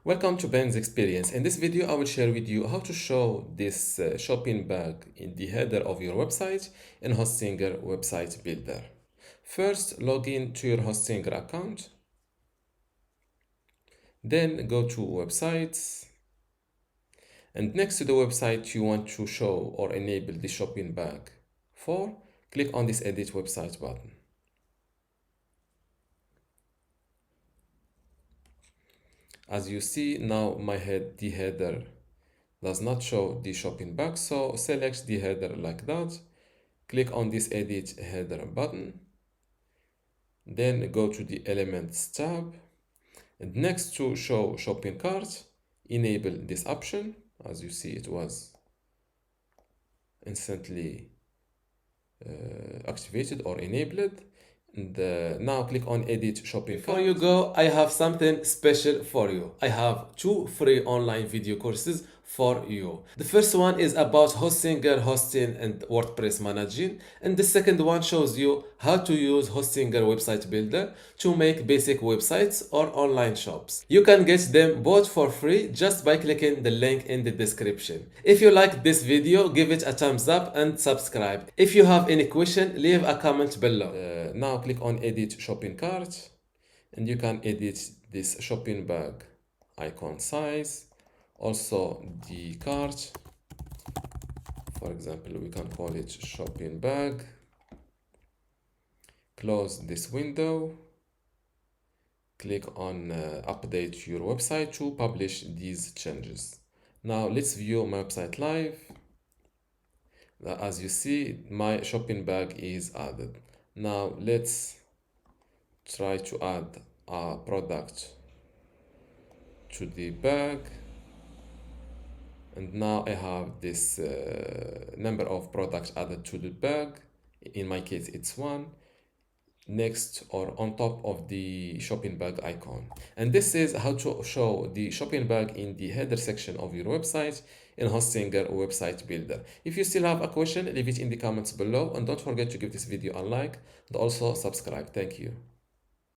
Welcome to Ben's Experience. In this video, I will share with you how to show this shopping bag in the header of your website in Hostinger Website Builder. First, log in to your Hostinger account. Then go to Websites. And next to the website you want to show or enable the shopping bag for, click on this Edit Website button. As you see now, the header does not show the shopping bag, so select the header like that. Click on this Edit Header button. Then go to the Elements tab. And next to Show Shopping Cart, enable this option. As you see, it was instantly activated or enabled. And now click on Edit Shopping Cart. Before you go, I have something special for you. I have 2 free online video courses for you. The first one is about Hostinger hosting and WordPress managing, and the second one shows you how to use Hostinger Website Builder to make basic websites or online shops. You can get them both for free just by clicking the link in the description. If you like this video, give it a thumbs up and subscribe. If you have any question, leave a comment below. Now click on Edit Shopping Cart, and you can edit this shopping bag icon size, also the cart. For example, we can call it shopping bag. Close this window. Click on update your website to publish these changes. Now let's view my website live. As you see, my shopping bag is added. Now let's try to add a product to the bag. And now I have this number of products added to the bag. In my case, it's 1. Next or on top of the shopping bag icon. And this is how to show the shopping bag in the header section of your website in Hostinger Website Builder. If you still have a question, leave it in the comments below, and don't forget to give this video a like and also subscribe. Thank you.